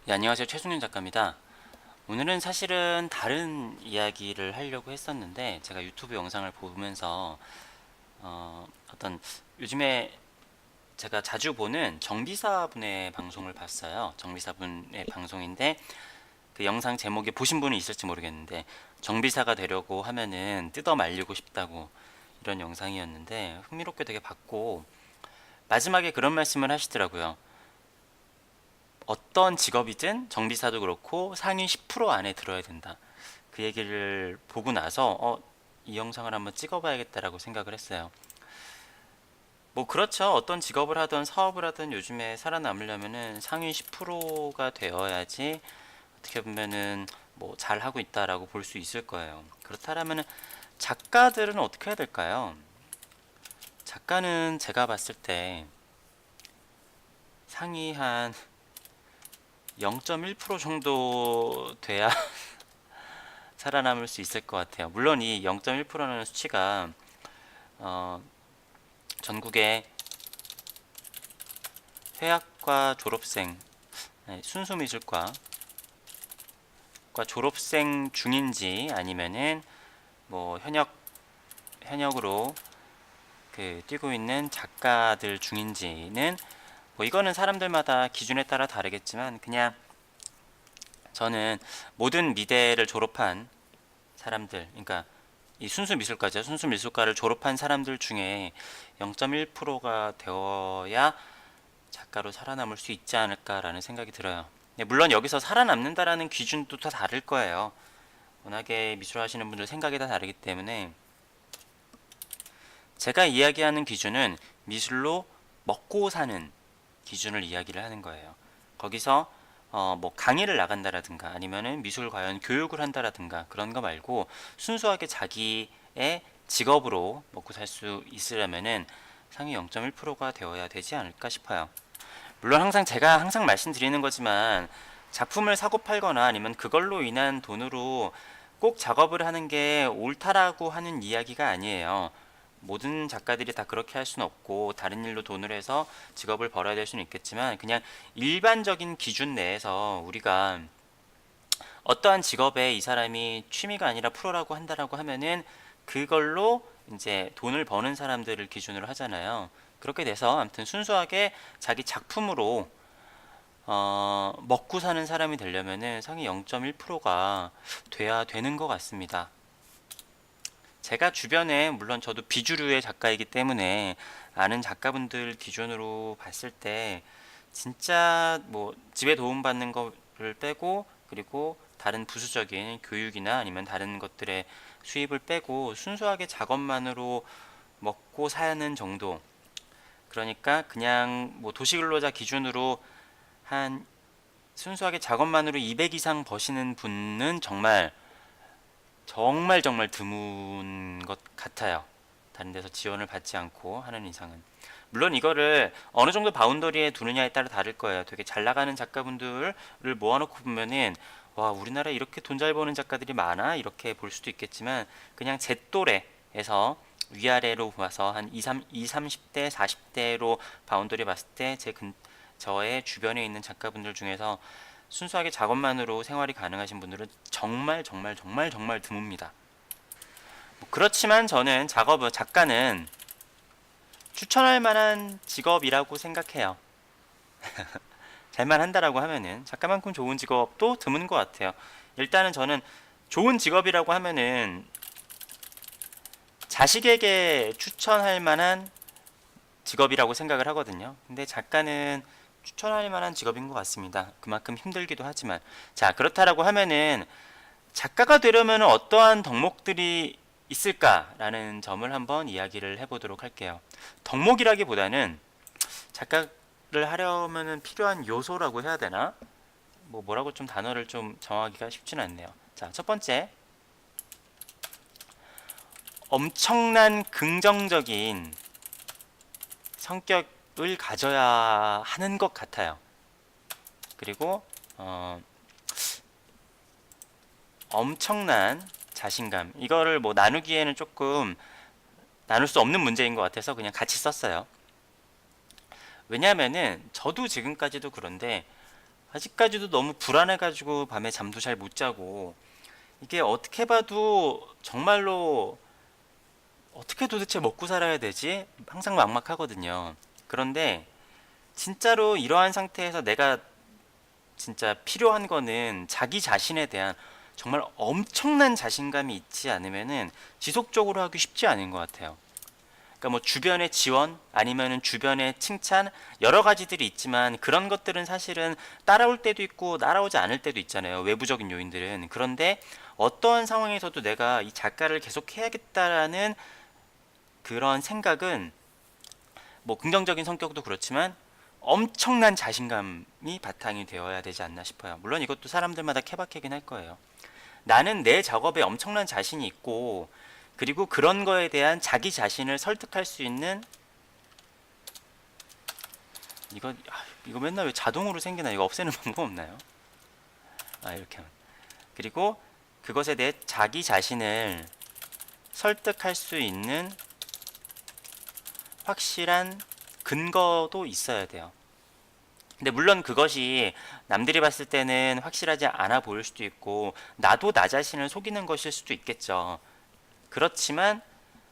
네, 안녕하세요. 최승윤 작가입니다. 오늘은 사실은 다른 이야기를 하려고 했었는데 제가 유튜브 영상을 보면서 어떤 요즘에 제가 자주 보는 정비사분의 방송을 봤어요. 정비사분의 방송인데 그 영상 제목에 보신 분이 있을지 모르겠는데 정비사가 되려고 하면은 뜯어 말리고 싶다고 이런 영상이었는데 흥미롭게 되게 봤고 마지막에 그런 말씀을 하시더라고요. 어떤 직업이든 정비사도 그렇고 상위 10% 안에 들어야 된다. 그 얘기를 보고 나서 이 영상을 한번 찍어봐야겠다라고 생각을 했어요. 뭐 그렇죠. 어떤 직업을 하든 사업을 하든 요즘에 살아남으려면은 상위 10%가 되어야지 어떻게 보면은 뭐 잘하고 있다라고 볼 수 있을 거예요. 그렇다면은 작가들은 어떻게 해야 될까요? 작가는 제가 봤을 때 상위 한 0.1% 정도 돼야 살아남을 수 있을 것 같아요. 물론 이 0.1%라는 수치가 어, 전국의 회학과 졸업생, 순수미술과 졸업생 중인지 아니면은 뭐 현역으로 그 뛰고 있는 작가들 중인지는 뭐 이거는 사람들마다 기준에 따라 다르겠지만 그냥 저는 모든 미대를 졸업한 사람들, 그러니까 이 순수 미술과죠. 순수 미술과를 졸업한 사람들 중에 0.1%가 되어야 작가로 살아남을 수 있지 않을까라는 생각이 들어요. 네, 물론 여기서 살아남는다라는 기준도 다 다를 거예요. 워낙에 미술 하시는 분들 생각이 다 다르기 때문에 제가 이야기하는 기준은 미술로 먹고 사는 기준을 이야기를 하는 거예요. 거기서 뭐 강의를 나간다라든가 아니면은 미술 관련 교육을 한다라든가 그런 거 말고 순수하게 자기의 직업으로 먹고 살 수 있으려면은 상위 0.1%가 되어야 되지 않을까 싶어요. 물론 제가 항상 말씀드리는 거지만 작품을 사고 팔거나 아니면 그걸로 인한 돈으로 꼭 작업을 하는 게 옳다라고 하는 이야기가 아니에요. 모든 작가들이 다 그렇게 할 수는 없고 다른 일로 돈을 해서 직업을 벌어야 될 수는 있겠지만 그냥 일반적인 기준 내에서 우리가 어떠한 직업에 이 사람이 취미가 아니라 프로라고 한다라고 하면은 그걸로 이제 돈을 버는 사람들을 기준으로 하잖아요. 그렇게 돼서 아무튼 순수하게 자기 작품으로 먹고 사는 사람이 되려면은 상위 0.1%가 돼야 되는 것 같습니다. 제가 주변에 물론 저도 비주류의 작가이기 때문에 아는 작가분들 기준으로 봤을 때 진짜 뭐 집에 도움받는 거를 빼고 그리고 다른 부수적인 교육이나 아니면 다른 것들의 수입을 빼고 순수하게 작업만으로 먹고 사는 정도. 그러니까 그냥 뭐 도시근로자 기준으로 한 순수하게 작업만으로 200 이상 버시는 분은 정말 정말 정말 드문 것 같아요. 다른 데서 지원을 받지 않고 하는 이상은. 물론 이거를 어느 정도 바운더리에 두느냐에 따라 다를 거예요. 되게 잘 나가는 작가분들을 모아놓고 보면은 와, 우리나라에 이렇게 돈 잘 버는 작가들이 많아? 이렇게 볼 수도 있겠지만 그냥 제 또래에서 위아래로 봐서 한 30대, 40대로 바운더리 봤을 때 저의 주변에 있는 작가분들 중에서 순수하게 작업만으로 생활이 가능하신 분들은 정말 정말 정말 정말 드뭅니다. 뭐 그렇지만 저는 작가는 추천할 만한 직업이라고 생각해요. 잘만 한다라고 하면은 작가만큼 좋은 직업도 드문 것 같아요. 일단은 저는 좋은 직업이라고 하면은 자식에게 추천할 만한 직업이라고 생각을 하거든요. 근데 작가는 추천할 만한 직업인 것 같습니다. 그만큼 힘들기도 하지만. 자, 그렇다라고 하면은 작가가 되려면 어떠한 덕목들이 있을까라는 점을 한번 이야기를 해보도록 할게요. 덕목이라기보다는 작가를 하려면 필요한 요소라고 해야 되나? 뭐라고 좀 단어를 좀 정하기가 쉽지는 않네요. 자, 첫 번째, 엄청난 긍정적인 성격을 가져야 하는 것 같아요. 그리고 엄청난 자신감. 이거를 뭐 나누기에는 조금 나눌 수 없는 문제인 것 같아서 그냥 같이 썼어요. 왜냐하면은 저도 지금까지도 그런데 아직까지도 너무 불안해가지고 밤에 잠도 잘 못 자고, 이게 어떻게 봐도 정말로 어떻게 도대체 먹고 살아야 되지? 항상 막막하거든요. 그런데 진짜로 이러한 상태에서 내가 진짜 필요한 거는 자기 자신에 대한 정말 엄청난 자신감이 있지 않으면은 지속적으로 하기 쉽지 않은 것 같아요. 그러니까 뭐 주변의 지원 아니면은 주변의 칭찬 여러 가지들이 있지만 그런 것들은 사실은 따라올 때도 있고 따라오지 않을 때도 있잖아요. 외부적인 요인들은. 그런데 어떠한 상황에서도 내가 이 작가를 계속 해야겠다라는 그런 생각은 뭐 긍정적인 성격도 그렇지만 엄청난 자신감이 바탕이 되어야 되지 않나 싶어요. 물론 이것도 사람들마다 케바케긴 할 거예요. 나는 내 작업에 엄청난 자신이 있고 그리고 그런 거에 대한 자기 자신을 설득할 수 있는 이거 맨날 왜 자동으로 생기나? 이거 없애는 방법 없나요? 이렇게 하면. 그리고 그것에 대해 자기 자신을 설득할 수 있는 확실한 근거도 있어야 돼요. 근데 물론 그것이 남들이 봤을 때는 확실하지 않아 보일 수도 있고 나도 나 자신을 속이는 것일 수도 있겠죠. 그렇지만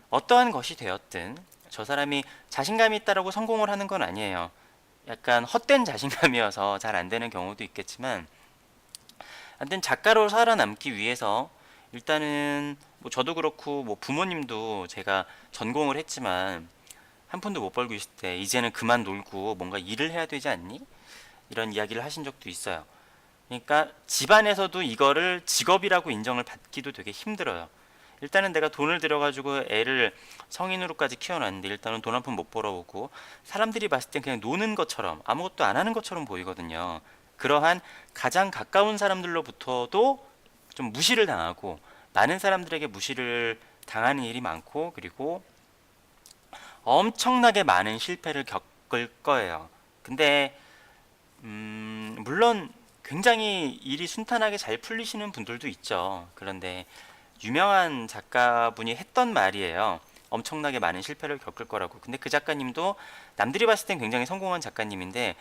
어떠한 것이 되었든 저 사람이 자신감이 있다라고 성공을 하는 건 아니에요. 약간 헛된 자신감이어서 잘 안 되는 경우도 있겠지만 하여튼 작가로 살아남기 위해서 일단은 뭐 저도 그렇고 뭐 부모님도 제가 전공을 했지만 한 푼도 못 벌고 있을 때 이제는 그만 놀고 뭔가 일을 해야 되지 않니? 이런 이야기를 하신 적도 있어요. 그러니까 집안에서도 이거를 직업이라고 인정을 받기도 되게 힘들어요. 일단은 내가 돈을 들여가지고 애를 성인으로까지 키워놨는데 일단은 돈 한 푼 못 벌어오고 사람들이 봤을 땐 그냥 노는 것처럼 아무것도 안 하는 것처럼 보이거든요. 그러한 가장 가까운 사람들로부터도 좀 무시를 당하고 많은 사람들에게 무시를 당하는 일이 많고 그리고 엄청나게 많은 실패를 겪을 거예요. 근데 물론 굉장히 일이 순탄하게 잘 풀리시는 분들도 있죠. 그런데 유명한 작가분이 했던 말이에요. 엄청나게 많은 실패를 겪을 거라고. 근데 그 작가님도 남들이 봤을 땐 굉장히 성공한 작가님인데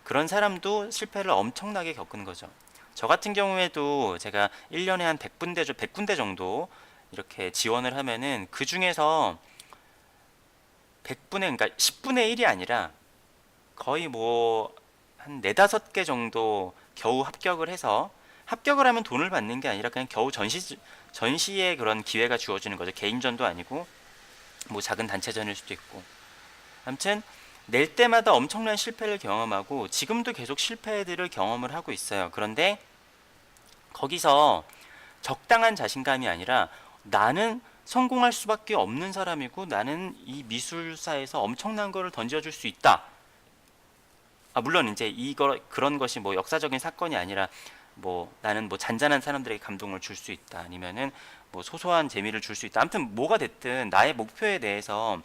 그런 사람도 실패를 엄청나게 겪은 거죠. 저 같은 경우에도 제가 1년에 한 100군데 정도 이렇게 지원을 하면은 그 중에서 100분의 그러니까 10분의 1이 아니라 거의 뭐 한 4, 5개 정도 겨우 합격을 해서 합격을 하면 돈을 받는 게 아니라 그냥 겨우 전시의 그런 기회가 주어지는 거죠. 개인전도 아니고 뭐 작은 단체전일 수도 있고. 아무튼 낼 때마다 엄청난 실패를 경험하고 지금도 계속 실패들을 경험을 하고 있어요. 그런데 거기서 적당한 자신감이 아니라 나는 성공할 수밖에 없는 사람이고 나는 이 미술사에서 엄청난 거를 던져줄 수 있다. 물론 이제 그런 것이 뭐 역사적인 사건이 아니라 뭐 나는 뭐 잔잔한 사람들에게 감동을 줄 수 있다. 아니면은 뭐 소소한 재미를 줄 수 있다. 아무튼 뭐가 됐든 나의 목표에 대해서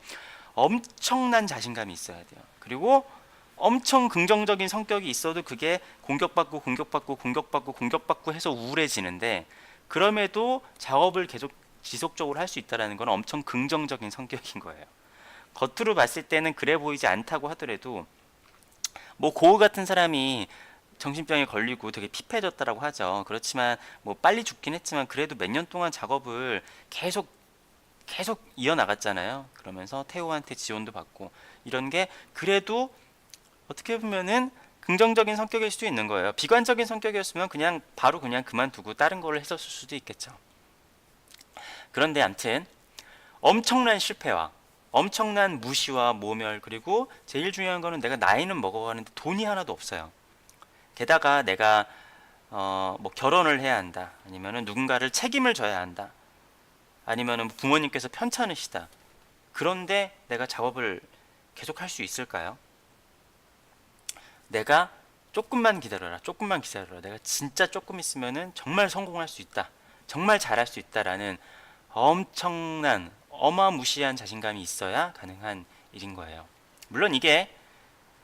엄청난 자신감이 있어야 돼요. 그리고 엄청 긍정적인 성격이 있어도 그게 공격받고 해서 우울해지는데 그럼에도 작업을 계속 지속적으로 할 수 있다는 건 엄청 긍정적인 성격인 거예요. 겉으로 봤을 때는 그래 보이지 않다고 하더라도 뭐 고우 같은 사람이 정신병에 걸리고 되게 피폐해졌다라고 하죠. 그렇지만 뭐 빨리 죽긴 했지만 그래도 몇 년 동안 작업을 계속 이어나갔잖아요. 그러면서 태호한테 지원도 받고 이런 게 그래도 어떻게 보면은 긍정적인 성격일 수도 있는 거예요. 비관적인 성격이었으면 그냥 바로 그냥 그만두고 다른 걸 했었을 수도 있겠죠. 그런데 암튼 엄청난 실패와 엄청난 무시와 모멸 그리고 제일 중요한 거는 내가 나이는 먹어가는데 돈이 하나도 없어요. 게다가 내가 뭐 결혼을 해야 한다. 아니면은 누군가를 책임을 져야 한다. 아니면은 부모님께서 편찮으시다. 그런데 내가 작업을 계속 할 수 있을까요? 내가 조금만 기다려라. 조금만 기다려라. 내가 진짜 조금 있으면은 정말 성공할 수 있다. 정말 잘할 수 있다라는 엄청난 어마무시한 자신감이 있어야 가능한 일인 거예요. 물론 이게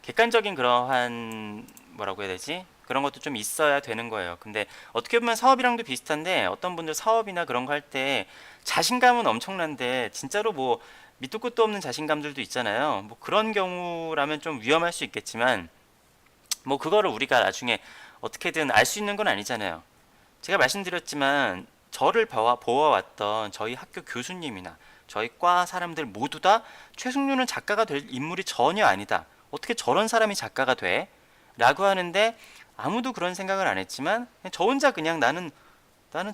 객관적인 그러한 뭐라고 해야 되지? 그런 것도 좀 있어야 되는 거예요. 근데 어떻게 보면 사업이랑도 비슷한데 어떤 분들 사업이나 그런 거 할 때 자신감은 엄청난데 진짜로 뭐 밑도 끝도 없는 자신감들도 있잖아요. 뭐 그런 경우라면 좀 위험할 수 있겠지만 뭐 그거를 우리가 나중에 어떻게든 알 수 있는 건 아니잖아요. 제가 말씀드렸지만 저를 보아왔던 저희 학교 교수님이나 저희 과 사람들 모두 다 최승윤은 작가가 될 인물이 전혀 아니다. 어떻게 저런 사람이 작가가 돼? 라고 하는데 아무도 그런 생각을 안 했지만 저 혼자 그냥 나는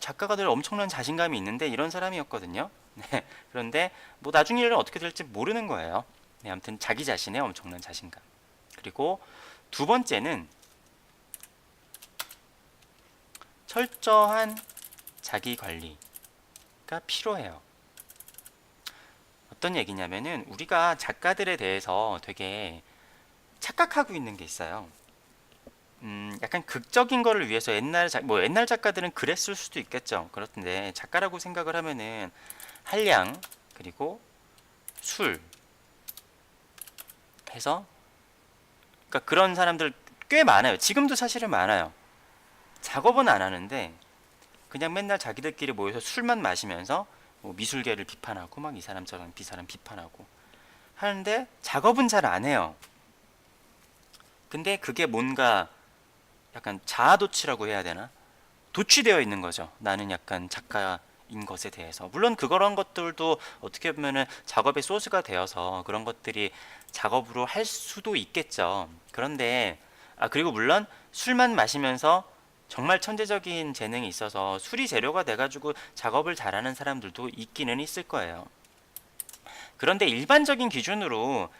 작가가 될 엄청난 자신감이 있는데 이런 사람이었거든요. 네, 그런데 뭐 나중 일은 어떻게 될지 모르는 거예요. 네, 아무튼 자기 자신의 엄청난 자신감. 그리고 두 번째는 철저한 자기 관리가 필요해요. 어떤 얘기냐면은 우리가 작가들에 대해서 되게 착각하고 있는 게 있어요. 약간 극적인 거를 위해서 옛날 작가들은 그랬을 수도 있겠죠. 그렇던데 작가라고 생각을 하면은 한량 그리고 술 해서 그러니까 그런 사람들 꽤 많아요. 지금도 사실은 많아요. 작업은 안 하는데 그냥 맨날 자기들끼리 모여서 술만 마시면서 뭐 미술계를 비판하고 막 이 사람 저런 사람 비판하고 하는데 작업은 잘 안 해요. 근데 그게 뭔가 약간 자아도취라고 해야 되나? 도취되어 있는 거죠. 나는 약간 작가인 것에 대해서. 물론 그런 것들도 어떻게 보면은 작업의 소스가 되어서 그런 것들이 작업으로 할 수도 있겠죠. 그런데 그리고 물론 술만 마시면서 정말 천재적인 재능이 있어서 술이 재료가 돼가지고 작업을 잘하는 사람들도 있기는 있을 거예요. 그런데 일반적인 기준으로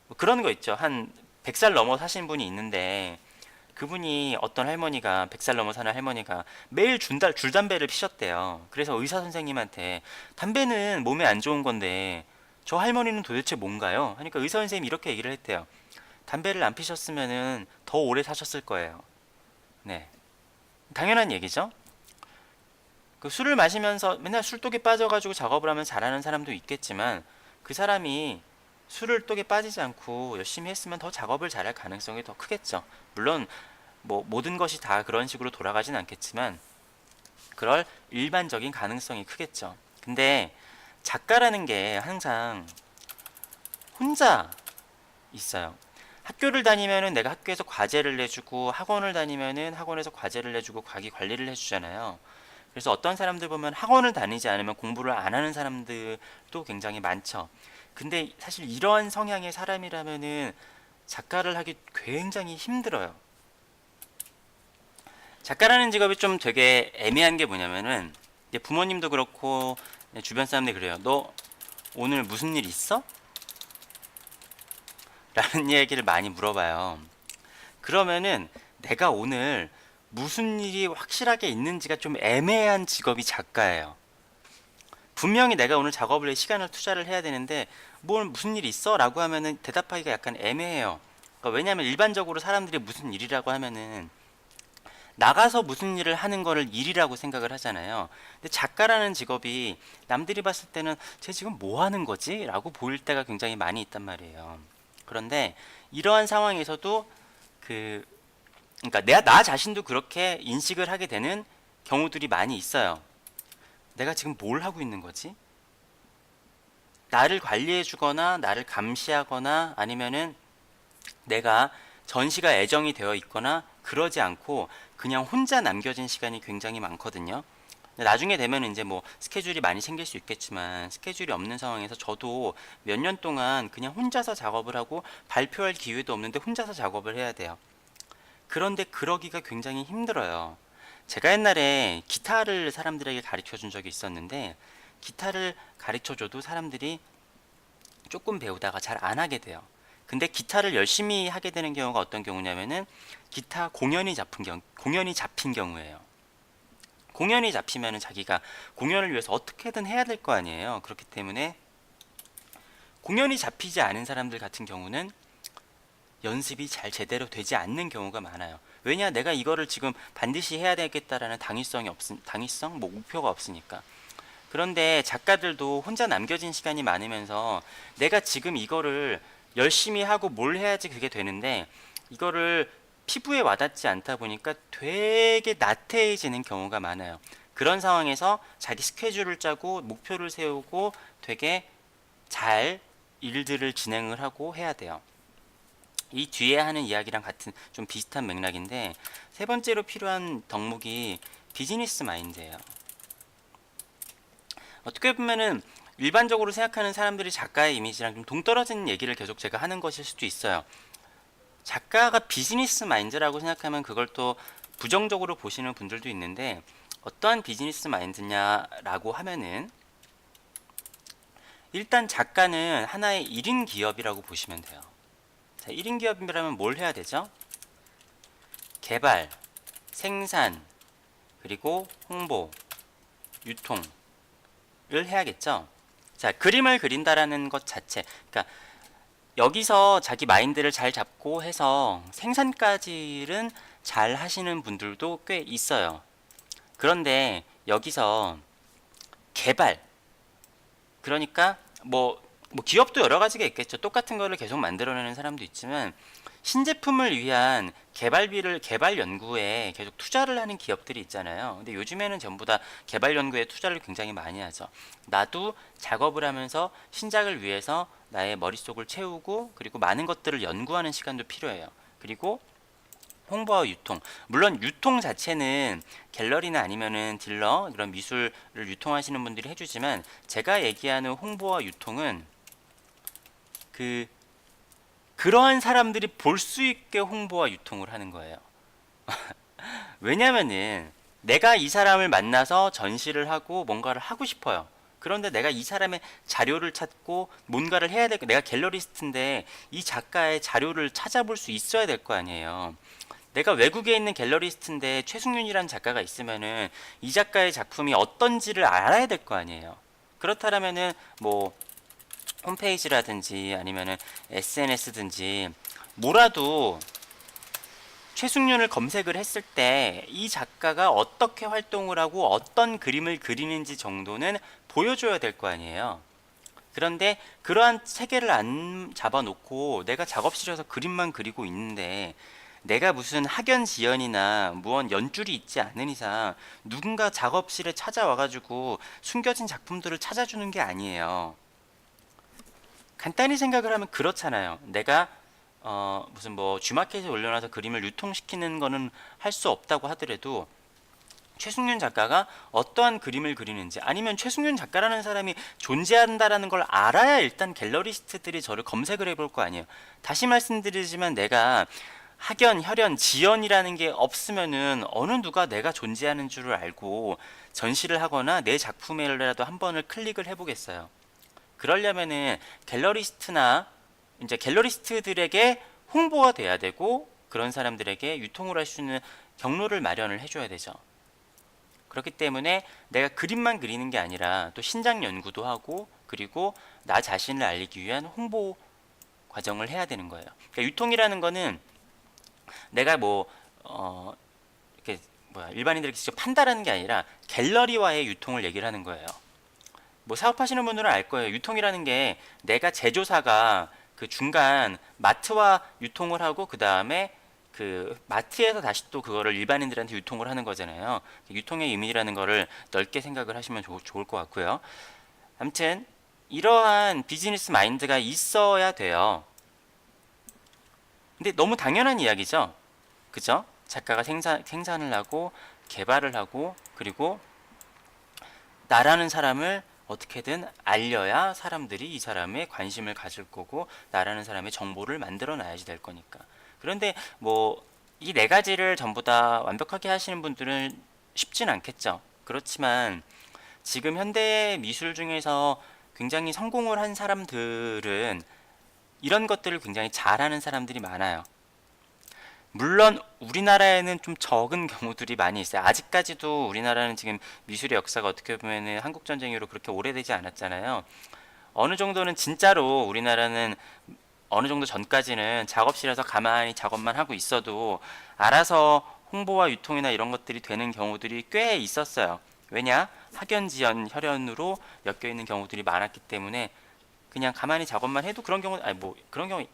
뭐 그런 거 있죠. 한 100살 넘어 사신 분이 있는데 그분이 어떤 할머니가 100살 넘어 사는 할머니가 매일 줄담배를 피셨대요. 그래서 의사 선생님한테 담배는 몸에 안 좋은 건데 저 할머니는 도대체 뭔가요? 하니까 의사 선생님이 이렇게 얘기를 했대요. 담배를 안 피셨으면은 더 오래 사셨을 거예요. 네. 당연한 얘기죠. 그 술을 마시면서 맨날 술독에 빠져가지고 작업을 하면 잘하는 사람도 있겠지만 그 사람이 술을 독에 빠지지 않고 열심히 했으면 더 작업을 잘할 가능성이 더 크겠죠. 물론 뭐 모든 것이 다 그런 식으로 돌아가진 않겠지만 그럴 일반적인 가능성이 크겠죠. 근데 작가라는 게 항상 혼자 있어요. 학교를 다니면은 내가 학교에서 과제를 내주고 학원을 다니면은 학원에서 과제를 내주고 과기 관리를 해주잖아요. 그래서 어떤 사람들 보면 학원을 다니지 않으면 공부를 안 하는 사람들도 굉장히 많죠. 근데 사실 이러한 성향의 사람이라면은 작가를 하기 굉장히 힘들어요. 작가라는 직업이 좀 되게 애매한 게 뭐냐면은 이제 부모님도 그렇고 주변 사람들이 그래요. 너 오늘 무슨 일 있어? 라는 얘기를 많이 물어봐요. 그러면은 내가 오늘 무슨 일이 확실하게 있는지가 좀 애매한 직업이 작가예요. 분명히 내가 오늘 작업을 해 시간을 투자를 해야 되는데 뭘 무슨 일 있어? 라고 하면은 대답하기가 약간 애매해요. 그러니까 왜냐하면 일반적으로 사람들이 무슨 일이라고 하면은 나가서 무슨 일을 하는 거를 일이라고 생각을 하잖아요. 근데 작가라는 직업이 남들이 봤을 때는 쟤 지금 뭐 하는 거지? 라고 보일 때가 굉장히 많이 있단 말이에요. 그런데 이러한 상황에서도 그 그러니까 나 자신도 그렇게 인식을 하게 되는 경우들이 많이 있어요. 내가 지금 뭘 하고 있는 거지? 나를 관리해 주거나 나를 감시하거나 아니면은 내가 전시가 애정이 되어 있거나 그러지 않고 그냥 혼자 남겨진 시간이 굉장히 많거든요. 나중에 되면 이제 뭐 스케줄이 많이 생길 수 있겠지만 스케줄이 없는 상황에서 저도 몇 년 동안 그냥 혼자서 작업을 하고 발표할 기회도 없는데 혼자서 작업을 해야 돼요. 그런데 그러기가 굉장히 힘들어요. 제가 옛날에 기타를 사람들에게 가르쳐 준 적이 있었는데 기타를 가르쳐 줘도 사람들이 조금 배우다가 잘 안 하게 돼요. 근데 기타를 열심히 하게 되는 경우가 어떤 경우냐면은 기타 공연이 잡힌 경우예요. 공연이 잡히면은 자기가 공연을 위해서 어떻게든 해야 될 거 아니에요. 그렇기 때문에 공연이 잡히지 않은 사람들 같은 경우는 연습이 잘 제대로 되지 않는 경우가 많아요. 왜냐, 내가 이거를 지금 반드시 해야 되겠다라는 당위성, 뭐 목표가 없으니까. 그런데 작가들도 혼자 남겨진 시간이 많으면서 내가 지금 이거를 열심히 하고 뭘 해야지 그게 되는데 이거를 피부에 와닿지 않다 보니까 되게 나태해지는 경우가 많아요. 그런 상황에서 자기 스케줄을 짜고 목표를 세우고 되게 잘 일들을 진행을 하고 해야 돼요. 이 뒤에 하는 이야기랑 같은 좀 비슷한 맥락인데, 세 번째로 필요한 덕목이 비즈니스 마인드예요. 어떻게 보면은 일반적으로 생각하는 사람들이 작가의 이미지랑 좀 동떨어진 얘기를 계속 제가 하는 것일 수도 있어요. 작가가 비즈니스 마인드라고 생각하면 그걸 또 부정적으로 보시는 분들도 있는데, 어떠한 비즈니스 마인드냐라고 하면은 일단 작가는 하나의 1인 기업이라고 보시면 돼요. 자, 1인 기업이라면 뭘 해야 되죠? 개발, 생산, 그리고 홍보, 유통을 해야겠죠. 자, 그림을 그린다라는 것 자체, 그러니까 여기서 자기 마인드를 잘 잡고 해서 생산까지는 잘 하시는 분들도 꽤 있어요. 그런데 여기서 개발, 그러니까 뭐 기업도 여러 가지가 있겠죠. 똑같은 거를 계속 만들어내는 사람도 있지만, 신제품을 위한 개발비를 개발 연구에 계속 투자를 하는 기업들이 있잖아요. 근데 요즘에는 전부 다 개발 연구에 투자를 굉장히 많이 하죠. 나도 작업을 하면서 신작을 위해서 나의 머릿속을 채우고, 그리고 많은 것들을 연구하는 시간도 필요해요. 그리고 홍보와 유통. 물론 유통 자체는 갤러리나 아니면은 딜러, 이런 미술을 유통하시는 분들이 해주지만, 제가 얘기하는 홍보와 유통은 그러한 사람들이 볼 수 있게 홍보와 유통을 하는 거예요. 왜냐면은 내가 이 사람을 만나서 전시를 하고 뭔가를 하고 싶어요. 그런데 내가 이 사람의 자료를 찾고 뭔가를 해야 되고, 내가 갤러리스트인데 이 작가의 자료를 찾아볼 수 있어야 될 거 아니에요. 내가 외국에 있는 갤러리스트인데 최승윤이라는 작가가 있으면은 이 작가의 작품이 어떤지를 알아야 될 거 아니에요. 그렇다면은 뭐 홈페이지라든지 아니면은 SNS든지 뭐라도 최승윤을 검색을 했을 때 이 작가가 어떻게 활동을 하고 어떤 그림을 그리는지 정도는 보여줘야 될 거 아니에요. 그런데 그러한 체계를 안 잡아놓고 내가 작업실에서 그림만 그리고 있는데, 내가 무슨 학연지연이나 무언 연줄이 있지 않은 이상 누군가 작업실에 찾아와가지고 숨겨진 작품들을 찾아주는 게 아니에요. 간단히 생각을 하면 그렇잖아요. 내가 무슨 뭐 G마켓에 올려놔서 그림을 유통시키는 거는 할 수 없다고 하더라도, 최승윤 작가가 어떠한 그림을 그리는지, 아니면 최승윤 작가라는 사람이 존재한다라는 걸 알아야 일단 갤러리스트들이 저를 검색을 해볼 거 아니에요. 다시 말씀드리지만, 내가 학연, 혈연, 지연이라는 게 없으면은 어느 누가 내가 존재하는 줄을 알고 전시를 하거나 내 작품에라도 한 번을 클릭을 해보겠어요. 그러려면은 갤러리스트나 이제 갤러리스트들에게 홍보가 돼야 되고, 그런 사람들에게 유통을 할 수 있는 경로를 마련을 해줘야 되죠. 그렇기 때문에 내가 그림만 그리는 게 아니라 또 신작 연구도 하고, 그리고 나 자신을 알리기 위한 홍보 과정을 해야 되는 거예요. 그러니까 유통이라는 거는 내가 이렇게 일반인들에게 직접 판다라는 게 아니라 갤러리와의 유통을 얘기를 하는 거예요. 뭐 사업하시는 분들은 알 거예요. 유통이라는 게 내가 제조사가 그 중간 마트와 유통을 하고, 그 다음에 그 마트에서 다시 또 그거를 일반인들한테 유통을 하는 거잖아요. 유통의 의미라는 거를 넓게 생각을 하시면 좋을 것 같고요. 아무튼 이러한 비즈니스 마인드가 있어야 돼요. 근데 너무 당연한 이야기죠. 그죠? 작가가 생산을 하고 개발을 하고, 그리고 나라는 사람을 어떻게든 알려야 사람들이 이 사람에 관심을 가질 거고, 나라는 사람의 정보를 만들어 놔야지 될 거니까. 그런데 뭐 이 네 가지를 전부 다 완벽하게 하시는 분들은 쉽진 않겠죠. 그렇지만 지금 현대 미술 중에서 굉장히 성공을 한 사람들은 이런 것들을 굉장히 잘하는 사람들이 많아요. 물론 우리나라에는 좀 적은 경우들이 많이 있어요. 아직까지도 우리나라는 지금 미술의 역사가 어떻게 보면은 한국 전쟁 이후로 그렇게 오래되지 않았잖아요. 어느 정도는 진짜로 우리나라는 어느 정도 전까지는 작업실에서 가만히 작업만 하고 있어도 알아서 홍보와 유통이나 이런 것들이 되는 경우들이 꽤 있었어요. 왜냐? 학연지연 혈연으로 엮여 있는 경우들이 많았기 때문에 그냥 가만히 작업만 해도 그런 경우, 아니 뭐 그런 경우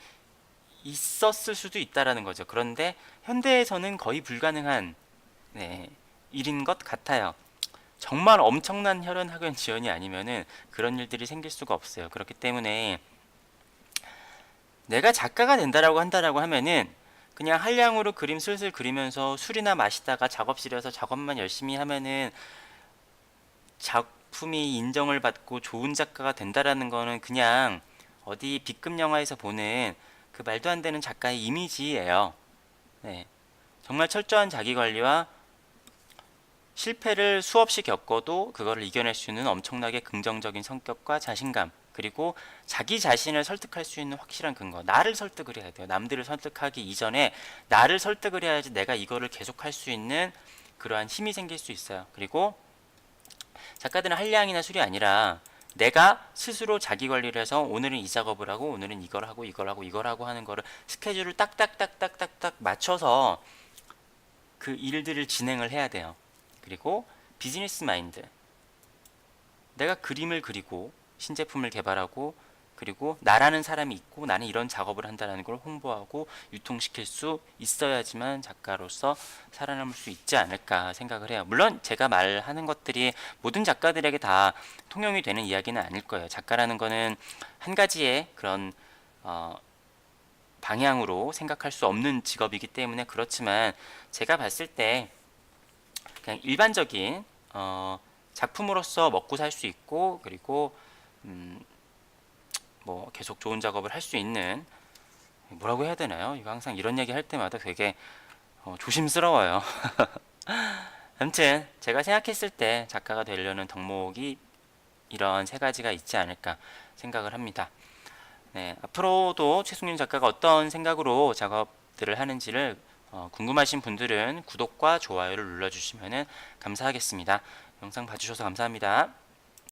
있었을 수도 있다라는 거죠. 그런데 현대에서는 거의 불가능한, 네, 일인 것 같아요. 정말 엄청난 혈연 학연 지연이 아니면은 그런 일들이 생길 수가 없어요. 그렇기 때문에 내가 작가가 된다라고 한다라고 하면은 그냥 한량으로 그림 슬슬 그리면서 술이나 마시다가 작업실에서 작업만 열심히 하면은 작품이 인정을 받고 좋은 작가가 된다라는 거는 그냥 어디 B급 영화에서 보는 그 말도 안 되는 작가의 이미지예요. 네. 정말 철저한 자기 관리와 실패를 수없이 겪어도 그거를 이겨낼 수 있는 엄청나게 긍정적인 성격과 자신감, 그리고 자기 자신을 설득할 수 있는 확실한 근거. 나를 설득을 해야 돼요. 남들을 설득하기 이전에 나를 설득을 해야지 내가 이거를 계속할 수 있는 그러한 힘이 생길 수 있어요. 그리고 작가들은 한량이나 술이 아니라 내가 스스로 자기 관리를 해서 오늘은 이 작업을 하고 오늘은 이걸 하고 이걸 하고 이걸 하고 하는 거를 스케줄을 딱딱딱딱딱딱 맞춰서 그 일들을 진행을 해야 돼요. 그리고 비즈니스 마인드. 내가 그림을 그리고 신제품을 개발하고 그리고 나라는 사람이 있고 나는 이런 작업을 한다는 걸 홍보하고 유통시킬 수 있어야지만 작가로서 살아남을 수 있지 않을까 생각을 해요. 물론 제가 말하는 것들이 모든 작가들에게 다 통용이 되는 이야기는 아닐 거예요. 작가라는 거는 한 가지의 그런 방향으로 생각할 수 없는 직업이기 때문에 그렇지만 제가 봤을 때 그냥 일반적인 작품으로서 먹고 살 수 있고 그리고 뭐 계속 좋은 작업을 할 수 있는 뭐라고 해야 되나요? 이거 항상 이런 얘기 할 때마다 되게 조심스러워요. 아무튼 제가 생각했을 때 작가가 되려는 덕목이 이런 세 가지가 있지 않을까 생각을 합니다. 네, 앞으로도 최승윤 작가가 어떤 생각으로 작업들을 하는지를 궁금하신 분들은 구독과 좋아요를 눌러주시면 감사하겠습니다. 영상 봐주셔서 감사합니다.